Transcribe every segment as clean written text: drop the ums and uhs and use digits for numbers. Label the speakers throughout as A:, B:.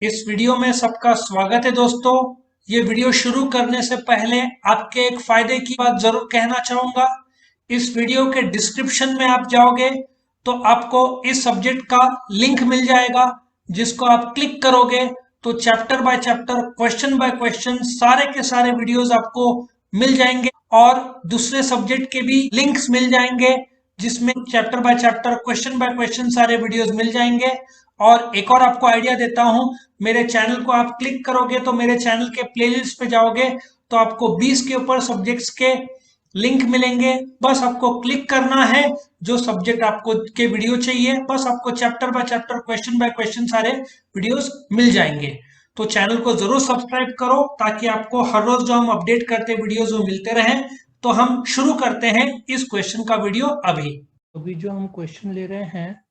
A: इस वीडियो में सबका स्वागत है दोस्तों। ये वीडियो शुरू करने से पहले आपके एक फायदे की बात जरूर कहना चाहूंगा। इस वीडियो के डिस्क्रिप्शन में आप जाओगे तो आपको इस सब्जेक्ट का लिंक मिल जाएगा, जिसको आप क्लिक करोगे तो chapter by chapter, question by question सारे के सारे वीडियोस आपको मिल जाएंगे और दूसरे सब्जेक्ट के भी लिंक्स मिल जाएंगे, जिसमें chapter by chapter, question by question सारे वीडियोस मिल जाएंगे। और एक और आपको आइडिया देता हूं, मेरे चैनल को आप क्लिक करोगे तो मेरे चैनल के प्लेलिस्ट पे जाओगे तो आपको 20 के ऊपर सब्जेक्ट्स के लिंक मिलेंगे। बस आपको क्लिक करना है, जो सब्जेक्ट आपको के वीडियो चाहिए, बस आपको chapter by chapter, question by question सारे वीडियोस मिल जाएंगे। तो चैनल को जरूर सब्सक्राइब करो ताकि आपको हर रोज जो हम अपडेट करते वीडियोस वो मिलते रहें। तो हम शुरू करते हैं इस क्वेश्चन का वीडियो अभी।
B: अभी जो हम क्वेश्चन ले रहे हैं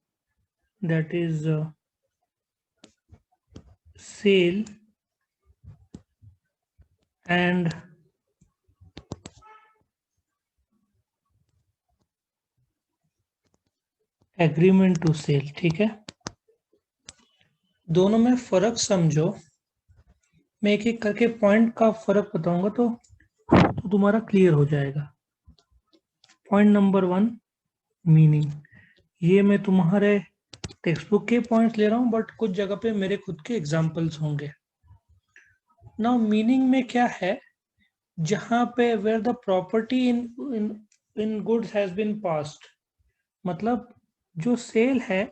B: that is sale and agreement to sale. ठीक है, दोनों में फर्क समझो। मैं एक एक करके पॉइंट का फर्क बताऊंगा तो तुम्हारा क्लियर हो जाएगा। Point number 1, meaning. ये मैं तुम्हारे टेक्स्ट बुक के पॉइंट्स ले रहा हूं, बट कुछ जगह पे मेरे खुद के एग्जांपल्स होंगे। नाउ मीनिंग में क्या है, जहां पे where the property in goods has been passed, मतलब जो सेल है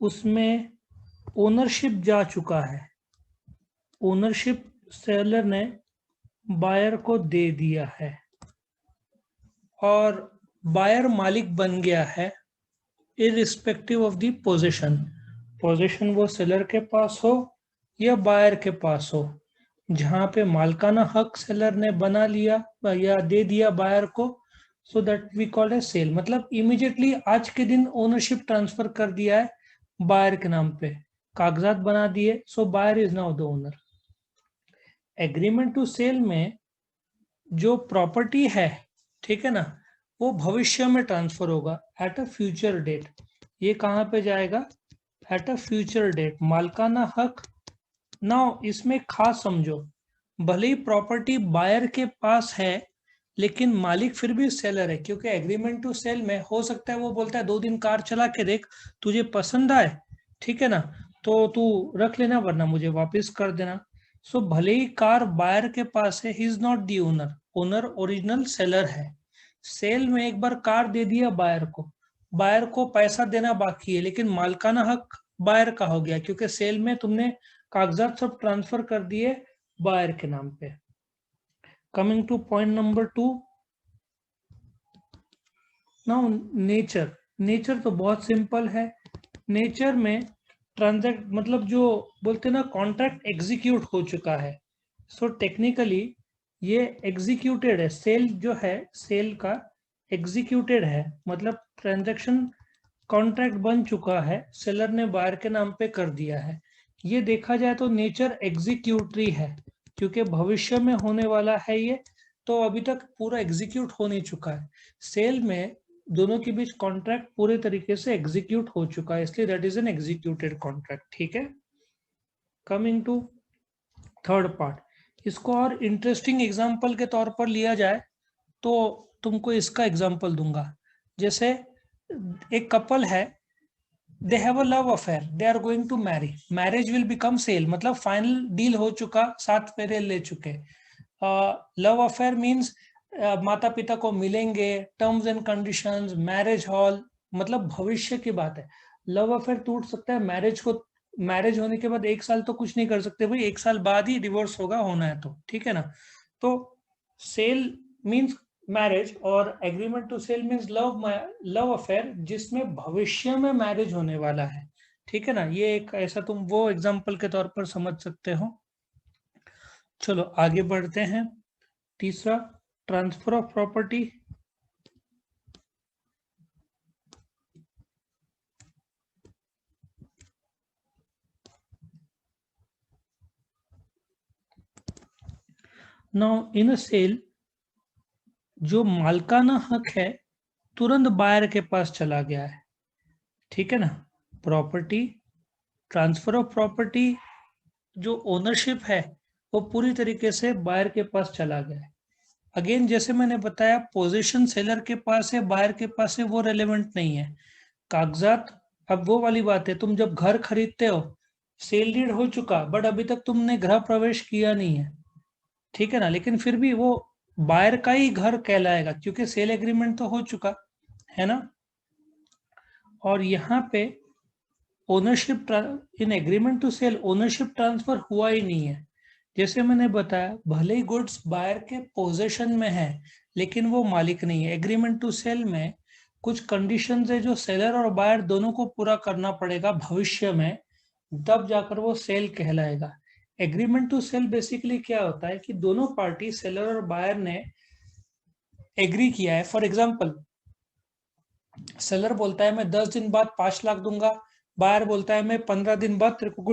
B: उसमें ओनरशिप जा चुका है। ओनरशिप सेलर ने बायर को दे दिया है और बायर मालिक बन गया है, irrespective of the position. Position वो सेलर के पास हो या बायर के पास हो, जहां पे मालकाना हक सेलर ने बना लिया या दे दिया बायर को, so that we call a sale. मतलब इमीडिएटली आज के दिन ओनरशिप ट्रांसफर कर दिया है बायर के नाम पे, कागजात बना दिए, so buyer is now the owner. Agreement to sale में जो प्रॉपर्टी है, ठीक है ना, वो भविष्य में ट्रांसफर होगा एट अ फ्यूचर डेट। ये कहाँ पे जाएगा? At a future date. मालकाना हक। नाउ इसमें खास समझो, भले ही प्रॉपर्टी बायर के पास है लेकिन मालिक फिर भी सेलर है, क्योंकि एग्रीमेंट टू सेल में हो सकता है वो बोलता है 2 दिन कार चला के देख, तुझे पसंद आए, ठीक है ना, तो तू रख लेना वरना मुझे वापस कर देना। सो भले ही कार बायर के पास है, he is not the owner. Owner original seller है। सेल में एक बार कार दे दिया बायर को पैसा देना बाकी है, लेकिन मालकाना हक बायर का हो गया, क्योंकि सेल में तुमने कागजात सब ट्रांसफर कर दिए बायर के नाम पे। Coming two point number 2, now nature. Nature तो बहुत सिंपल है। नेचर में ट्रांजैक्ट मतलब जो बोलते हैं ना, कॉन्ट्रैक्ट एग्जीक्यूट हो चुका है। सो टेक्निकली ये एग्जीक्यूटेड है। सेल जो है, सेल का एग्जीक्यूटेड है, मतलब ट्रांजैक्शन कॉन्ट्रैक्ट बन चुका है, सेलर ने बायर के नाम पे कर दिया है। ये देखा जाए तो नेचर एग्जीक्यूटरी है, क्योंकि भविष्य में होने वाला है ये, तो अभी तक पूरा एग्जीक्यूट हो नहीं चुका है। सेल में दोनों के बीच कॉन्ट्रैक्ट पूरे तरीके से एग्जीक्यूट हो चुका है, इसलिए that is an executed contract. ठीक है, कमिंग टू थर्ड पार्ट। इसको और इंटरेस्टिंग एग्जांपल के तौर पर लिया जाए तो तुमको इसका एग्जांपल दूंगा। जैसे एक कपल है, they have a love affair, they are going to marry, marriage will become sale, मतलब फाइनल डील हो चुका, 7 फेरे ले चुके। लव अफेयर मीन्स माता पिता को मिलेंगे, terms and conditions, marriage hall, मतलब भविष्य की बात है। लव अफेयर टूट सकता है, मैरिज होने के बाद 1 साल तो कुछ नहीं कर सकते भाई, 1 साल बाद ही डिवोर्स होगा, होना है तो, ठीक है ना। तो सेल मीन्स मैरिज और agreement to sale means love affair, जिसमें भविष्य में मैरिज होने वाला है, ठीक है ना। ये एक ऐसा तुम वो एग्जांपल के तौर पर समझ सकते हो। चलो आगे बढ़ते हैं। तीसरा, transfer of property. Now in a sale, जो मालकाना हक है तुरंत बायर के पास चला गया है, ठीक है ना। प्रॉपर्टी, ट्रांसफर ऑफ प्रॉपर्टी जो ओनरशिप है वो पूरी तरीके से बायर के पास चला गया है। अगेन जैसे मैंने बताया, पोजीशन सेलर के पास है, बायर के पास है, वो रेलेवेंट नहीं है। कागजात, अब वो वाली बात है, तुम जब घर खरीदते हो, सेल डीड हो चुका बट अभी तक तुमने गृह प्रवेश किया नहीं है, ठीक है ना, लेकिन फिर भी वो बायर का ही घर कहलाएगा क्योंकि सेल एग्रीमेंट तो हो चुका है ना। और यहाँ पे ownership in agreement to sale ownership transfer हुआ ही नहीं है। जैसे मैंने बताया, भले ही गुड्स बायर के पोजेशन में है लेकिन वो मालिक नहीं है। एग्रीमेंट टू सेल में कुछ कंडीशंस है जो सेलर और बायर दोनों को पूरा करना पड़ेगा भविष्य में, तब जाकर वो सेल कहलाएगा। एग्रीमेंट टू सेल बेसिकली क्या होता है कि दोनों पार्टी सेलर और बायर ने एग्री किया है। फॉर एग्जाम्पल, सेलर बोलता है मैं 10 दिन बाद 5 लाख दूंगा, बायर बोलता है मैं 15 दिन बाद तेरे को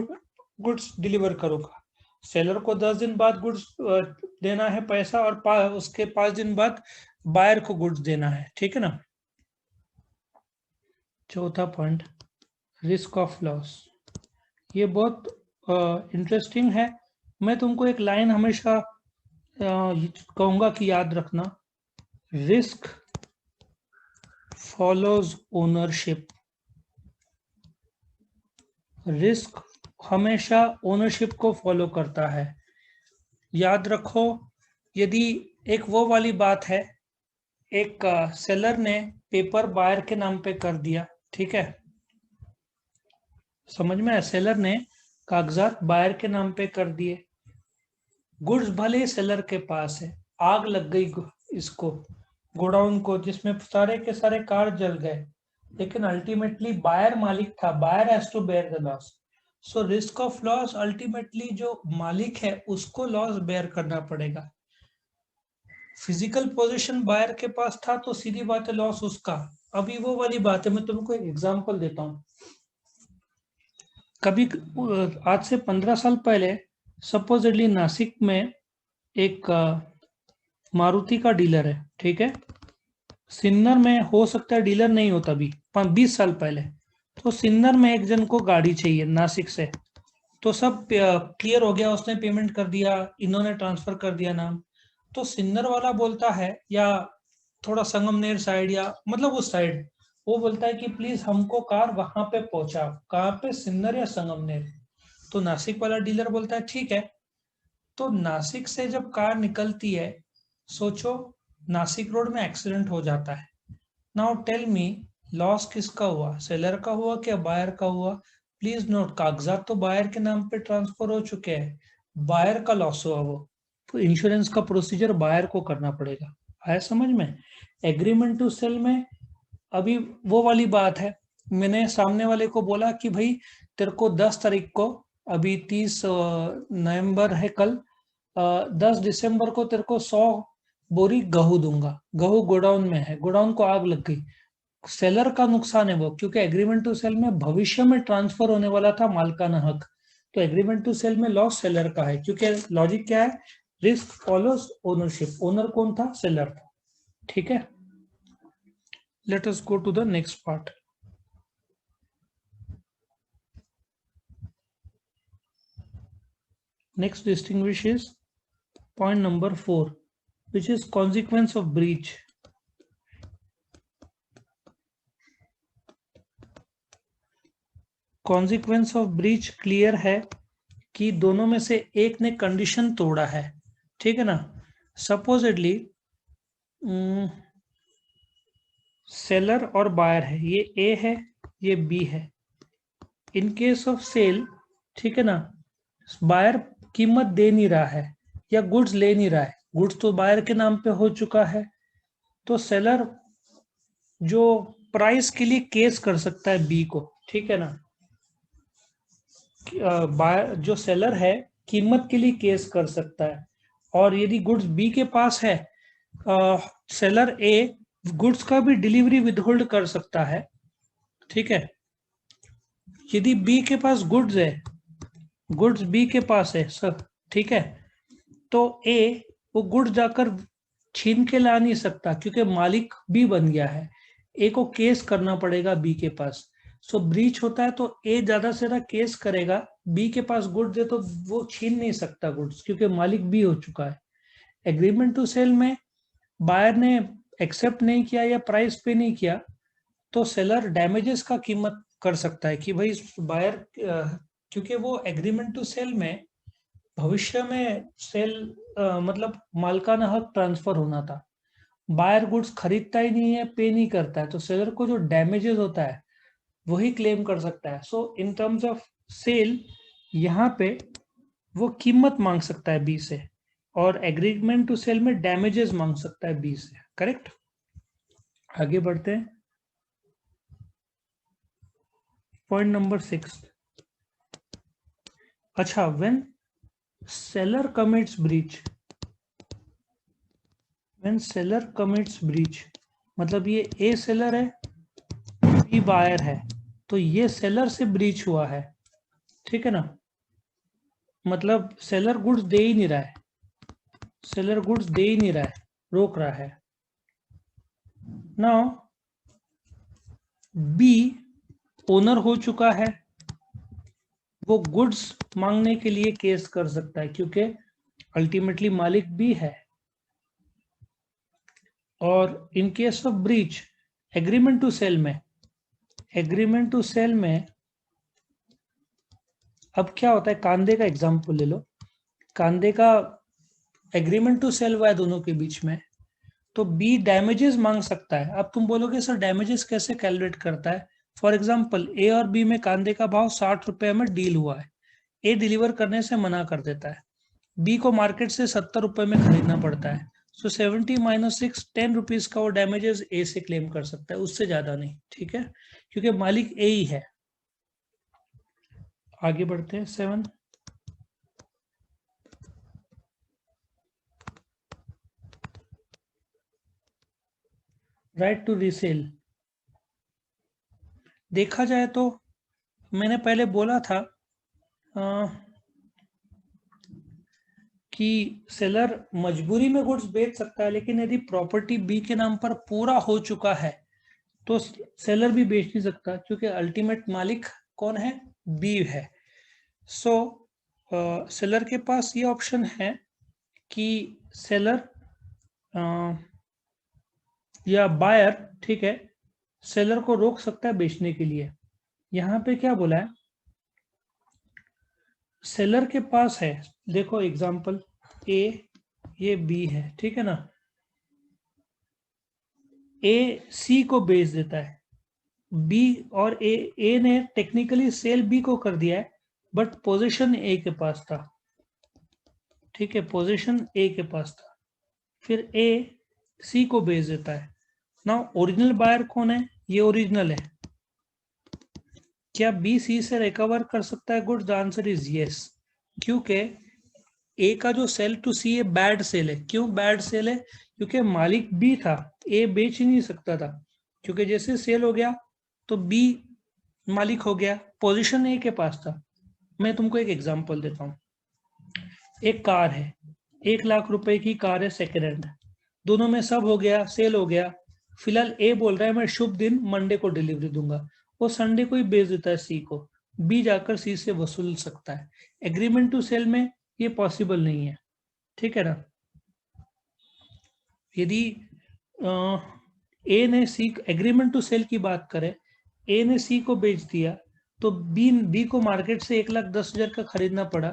B: गुड्स डिलीवर करूंगा। सेलर को 10 दिन बाद गुड्स देना है पैसा, और उसके 5 दिन बाद बायर को गुड्स देना है, ठीक है ना। चौथा पॉइंट, रिस्क ऑफ लॉस। ये बहुत इंटरेस्टिंग है। मैं तुमको एक लाइन हमेशा कहूंगा कि याद रखना, रिस्क फॉलोज ओनरशिप। रिस्क हमेशा ओनरशिप को फॉलो करता है। याद रखो, यदि एक वो वाली बात है, एक सेलर ने पेपर बायर के नाम पे कर दिया, ठीक है, समझ में आया, सेलर ने कागजात बायर के नाम पे कर दिए, गुड्स भले ही सेलर के पास है, आग लग गई इसको गोडाउन को जिसमें सारे के सारे कार जल गए, लेकिन अल्टीमेटली बायर मालिक था, buyer has to bear the loss. So risk of loss ultimately जो मालिक है उसको लॉस बेयर करना पड़ेगा। फिजिकल पोजीशन बायर के पास था तो सीधी बात है लॉस उसका। अभी वो वाली बात है, मैं तुमको एक एग्जांपल देता हूँ। कभी आज से 15 साल पहले सपोजिटली नासिक में एक मारुति का डीलर है, ठीक है, सिन्नर में हो सकता है डीलर नहीं होता अभी, 20 साल पहले, तो सिन्नर में एक जन को गाड़ी चाहिए नासिक से, तो सब क्लियर हो गया, उसने पेमेंट कर दिया, इन्होंने ट्रांसफर कर दिया नाम। तो सिन्नर वाला बोलता है, या थोड़ा संगमनेर साइड या मतलब उस साइड, वो बोलता है कि प्लीज हमको कार वहां पे पहुंचाओ। कहाँ पे? सिन्नर या संगमनेर। तो नासिक वाला डीलर बोलता है ठीक है। तो नासिक से जब कार निकलती है, सोचो नासिक रोड में एक्सीडेंट हो जाता है। नाउ टेल मी, लॉस किसका हुआ? सेलर का हुआ क्या बायर का हुआ? प्लीज नोट, कागजात तो बायर के नाम पे ट्रांसफर हो चुके हैं, बायर का लॉस हुआ वो, तो इंश्योरेंस का प्रोसीजर बायर को करना पड़ेगा। आया समझ में? एग्रीमेंट टू सेल में अभी वो वाली बात है, मैंने सामने वाले को बोला कि भाई तेरे को 10 तारीख को, अभी 30 नवंबर है कल, 10 दिसंबर को तेरे को 100 बोरी गेहूं दूंगा। गेहूं गोडाउन में है, गोडाउन को आग लग गई, सेलर का नुकसान है वो, क्योंकि एग्रीमेंट टू सेल में भविष्य में ट्रांसफर होने वाला था मालकाना हक। तो एग्रीमेंट टू सेल में लॉस सेलर का है, क्योंकि लॉजिक क्या है, रिस्क फॉलोज ओनरशिप। ओनर कौन था? सेलर था, ठीक है। Let us go to the next part. Next distinguish is point number 4, which is consequence of breach. Consequence of breach clear है कि दोनों में से एक ने कंडीशन तोड़ा है, ठीक है ना। सपोजिटली सेलर और बायर है, ये ए है ये बी है। इन केस ऑफ सेल, ठीक है ना, बायर कीमत दे नहीं रहा है या गुड्स ले नहीं रहा है, गुड्स तो बायर के नाम पे हो चुका है, तो सेलर जो प्राइस के लिए केस कर सकता है बी को, ठीक है ना। बायर जो सेलर है कीमत के लिए केस कर सकता है, और यदि गुड्स बी के पास है, सेलर ए गुड्स का भी डिलीवरी विदहोल्ड कर सकता है, ठीक है। यदि बी के पास गुड्स है, गुड्स बी के पास है सर, ठीक है, तो ए वो गुड्स जाकर छीन के ला नहीं सकता क्योंकि मालिक बी बन गया है, ए को केस करना पड़ेगा बी के पास। सो ब्रीच होता है तो ए ज्यादा से ज्यादा केस करेगा, बी के पास गुड्स है तो वो छीन नहीं सकता गुड्स क्योंकि मालिक बी हो चुका है। एग्रीमेंट टू सेल में बायर ने एक्सेप्ट नहीं किया या प्राइस पे नहीं किया तो सेलर डैमेजेस का कीमत कर सकता है कि भाई बायर, क्योंकि वो एग्रीमेंट टू सेल में भविष्य में सेल मतलब मालकाना हक ट्रांसफर होना था। बायर गुड्स खरीदता ही नहीं है, पे नहीं करता है, तो सेलर को जो डैमेजेस होता है वही क्लेम कर सकता है। सो इन टर्म्स ऑफ सेल यहाँ पे वो कीमत मांग सकता है बी से, और एग्रीमेंट टू सेल में डैमेजेस मांग सकता है बी से। करेक्ट, आगे बढ़ते हैं। Point number 6। अच्छा, when seller commits breach, when seller commits breach मतलब ये ए सेलर है, बी बायर है, तो ये सेलर से ब्रीच हुआ है, ठीक है ना। मतलब सेलर गुड्स दे ही नहीं रहा है, सेलर गुड्स दे ही नहीं रहा है, रोक रहा है। नाउ बी ओनर हो चुका है, वो गुड्स मांगने के लिए केस कर सकता है क्योंकि अल्टीमेटली मालिक बी है। और in case of breach agreement to sale में, एग्रीमेंट टू सेल में अब क्या होता है, कांदे का एग्जांपल ले लो। कांदे का एग्रीमेंट टू सेल हुआ है दोनों के बीच में, तो बी डैमेजेस मांग सकता है। अब तुम बोलोगे सर डैमेजेस कैसे कैलकुलेट करता है। फॉर एग्जांपल ए और बी में कांदे का भाव 60 रुपए में डील हुआ है, ए डिलीवर करने से मना कर देता है, बी को मार्केट से 70 रुपए में खरीदना पड़ता है। सो 70 माइनस 6 10 रुपीज का वो डैमेजेस ए से क्लेम कर सकता है, उससे ज्यादा नहीं, ठीक है, क्योंकि मालिक ए ही है। आगे बढ़ते हैं 7। Right to resale. देखा जाए तो मैंने पहले बोला था कि सेलर मजबूरी में गुड्स बेच सकता है, लेकिन यदि प्रॉपर्टी बी के नाम पर पूरा हो चुका है तो सेलर भी बेच नहीं सकता क्योंकि अल्टीमेट मालिक कौन है, बी है। सो सेलर के पास ये ऑप्शन है कि सेलर या बायर, ठीक है, सेलर को रोक सकता है बेचने के लिए। यहाँ पे क्या बोला है, सेलर के पास है, देखो एग्जांपल ए, ये बी है, ठीक है ना, ए सी को बेच देता है, बी और ए ने टेक्निकली सेल बी को कर दिया है, बट पोजीशन ए के पास था, ठीक है, पोजीशन ए के पास था। फिर ए सी को बेच देता है। ना ओरिजिनल बायर कौन है, ये ओरिजिनल है। क्या बी सी से रिकवर कर सकता है goods? The answer is yes, क्योंकि ए का जो सेल टू सी है बैड सेल है। क्यों बैड सेल है? क्योंकि मालिक बी था, ए बेच ही नहीं सकता था, क्योंकि जैसे सेल हो गया तो बी मालिक हो गया, पोजीशन ए के पास था। मैं तुमको एक एग्जांपल देता हूँ। एक कार है, 1 लाख रुपए की कार है, सेकेंड हैंड, दोनों में सब हो गया, सेल हो गया। फिलहाल ए बोल रहा है मैं शुभ दिन मंडे को डिलीवरी दूंगा, वो संडे को ही बेच देता है सी को, बी जाकर सी से वसूल सकता है। एग्रीमेंट टू सेल में ये पॉसिबल नहीं है, ठीक है ना। यदि ए ने सी, एग्रीमेंट टू सेल की बात करें, ए ने सी को बेच दिया तो बी को मार्केट से 1,10,000 का खरीदना पड़ा,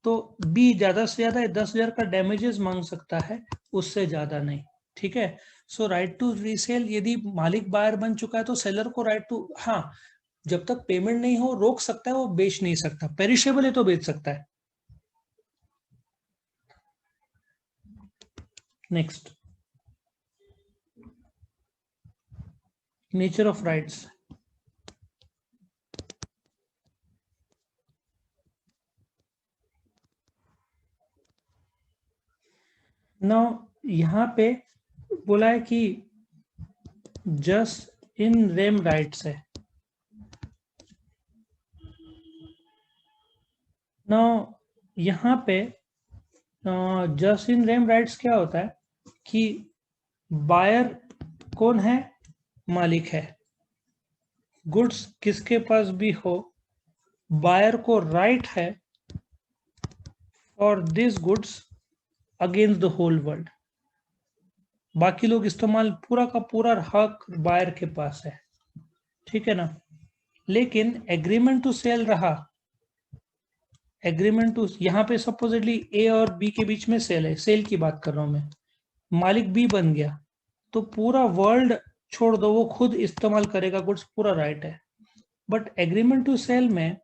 B: तो बी ज्यादा से ज्यादा 10,000 का डैमेजेस मांग सकता है, उससे ज्यादा नहीं, ठीक है। सो राइट टू रीसेल, यदि मालिक बायर बन चुका है तो सेलर को राइट टू, हाँ, जब तक पेमेंट नहीं हो रोक सकता है, वो बेच नहीं सकता। पेरिशेबल है तो बेच सकता है। Next, nature of rights. Now यहाँ पे बोला है कि जस्ट इन रेम राइट्स है। नाउ यहाँ पे जस्ट इन रेम राइट्स क्या होता है कि बायर कौन है, मालिक है, गुड्स किसके पास भी हो, बायर को राइट है for this goods against the whole world. बाकी लोग इस्तेमाल पूरा का पूरा हक बायर के पास है, ठीक है ना। लेकिन एग्रीमेंट टू सेल रहा, एग्रीमेंट टू, यहाँ पे सपोजिटली ए और बी के बीच में सेल है, सेल की बात कर रहा हूं मैं, मालिक बी बन गया तो पूरा वर्ल्ड छोड़ दो, वो खुद इस्तेमाल करेगा गुड्स, पूरा राइट है। बट एग्रीमेंट टू सेल में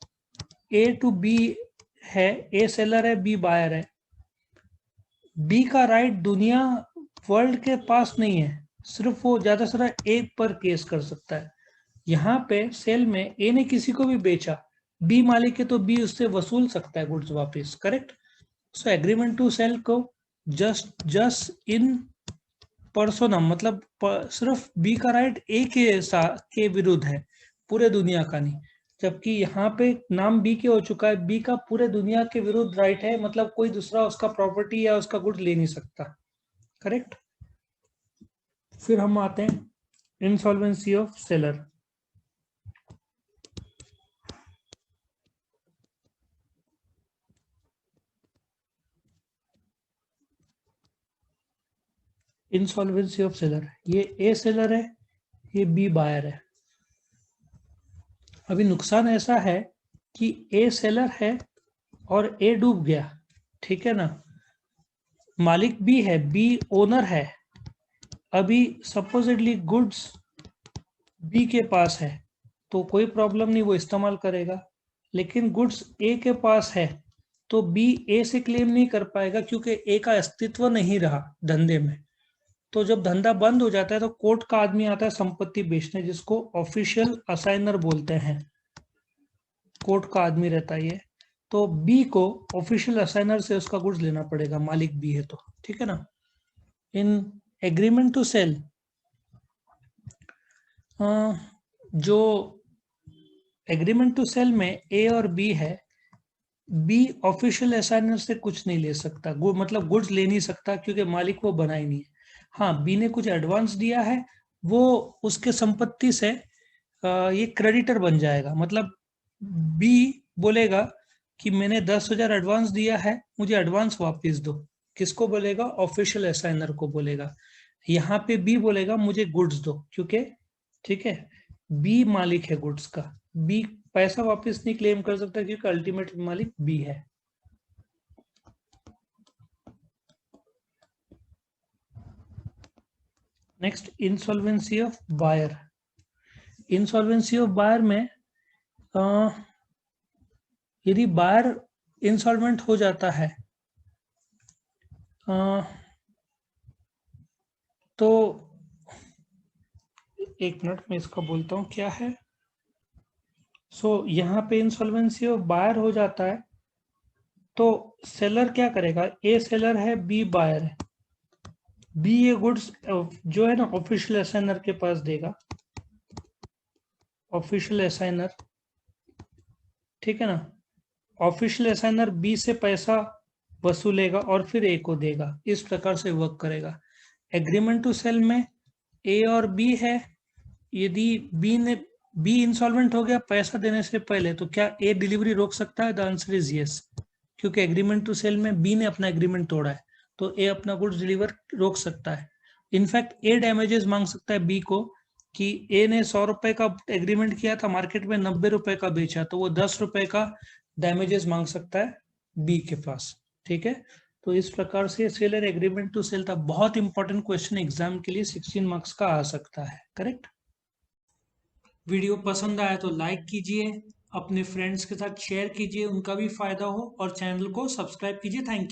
B: ए टू बी है, ए सेलर है, बी बायर है, बी का राइट दुनिया वर्ल्ड के पास नहीं है, सिर्फ वो ज्यादा से ज्यादा एक पर केस कर सकता है। यहाँ पे सेल में ए ने किसी को भी बेचा, बी मालिक है तो बी उससे वसूल सकता है गुड्स वापस, correct. So agreement to sale को जस्ट इन पर्सोनम, मतलब सिर्फ बी का राइट ए के विरुद्ध है, पूरे दुनिया का नहीं। जबकि यहाँ पे नाम बी के हो चुका है, बी का पूरे दुनिया के विरुद्ध राइट है, मतलब कोई दूसरा उसका प्रॉपर्टी या उसका गुड ले नहीं सकता, करेक्ट। फिर हम आते हैं insolvency of seller. Insolvency of seller, ये ए सेलर है, ये बी बायर है। अभी नुकसान ऐसा है कि ए सेलर है और ए डूब गया, ठीक है ना, मालिक बी है, बी ओनर है, अभी सपोजिटली गुड्स बी के पास है तो कोई प्रॉब्लम नहीं, वो इस्तेमाल करेगा। लेकिन गुड्स ए के पास है तो बी ए से क्लेम नहीं कर पाएगा क्योंकि ए का अस्तित्व नहीं रहा धंधे में। तो जब धंधा बंद हो जाता है तो कोर्ट का आदमी आता है संपत्ति बेचने, जिसको ऑफिशियल असाइनर बोलते हैं, कोर्ट का आदमी रहता है ये। तो बी को ऑफिशियल असाइनर से उसका गुड्स लेना पड़ेगा, मालिक बी है तो, ठीक है ना। इन एग्रीमेंट टू सेल जो एग्रीमेंट टू सेल में ए और बी है, बी ऑफिशियल असाइनर से कुछ नहीं ले सकता, मतलब गुड्स ले नहीं सकता क्योंकि मालिक वो बना ही नहीं है। हाँ, बी ने कुछ एडवांस दिया है, वो उसके संपत्ति से ये क्रेडिटर बन जाएगा, मतलब बी बोलेगा कि मैंने 10,000 एडवांस दिया है, मुझे एडवांस वापस दो। किसको बोलेगा? ऑफिशियल असाइनर को बोलेगा। यहाँ पे बी बोलेगा मुझे गुड्स दो, क्योंकि ठीक है बी मालिक है गुड्स का, बी पैसा वापस नहीं क्लेम कर सकता क्योंकि अल्टीमेट मालिक बी है। Next, insolvency of buyer. Insolvency of buyer में यदि बायर इंसॉल्वेंट हो जाता है तो एक मिनट में इसका बोलता हूँ क्या है। यहाँ पे इंसॉल्वेंसी ऑफ बायर हो जाता है तो सेलर क्या करेगा? ए सेलर है, बी बायर है, बी ये गुड्स जो है ना ऑफिशियल असाइनर के पास देगा, ऑफिशियल असाइनर, ठीक है ना। ऑफिशियल असाइनर बी से पैसा वसूलेगा और फिर ए को देगा, इस प्रकार से वर्क करेगा। एग्रीमेंट टू सेल में ए और बी है, यदि बी इंसॉल्वेंट हो गया पैसा देने से पहले तो क्या ए डिलीवरी रोक सकता है? द आंसर इज यस, क्योंकि एग्रीमेंट टू सेल में बी ने अपना एग्रीमेंट तोड़ा है तो ए अपना गुड्स डिलीवर रोक सकता है। इनफैक्ट ए डैमेजेस मांग सकता है बी को कि ए ने 100 रुपए का एग्रीमेंट किया था, मार्केट में 90 रुपए का बेचा, तो वो 10 रुपए का डैमेजेस मांग सकता है बी के पास, ठीक है। तो इस प्रकार से सेलर एग्रीमेंट टू सेल था, बहुत इंपॉर्टेंट क्वेश्चन एग्जाम के लिए 16 मार्क्स का आ सकता है, करेक्ट।
A: वीडियो पसंद आया तो लाइक कीजिए, अपने फ्रेंड्स के साथ शेयर कीजिए, उनका भी फायदा हो, और चैनल को सब्सक्राइब कीजिए। Thank you.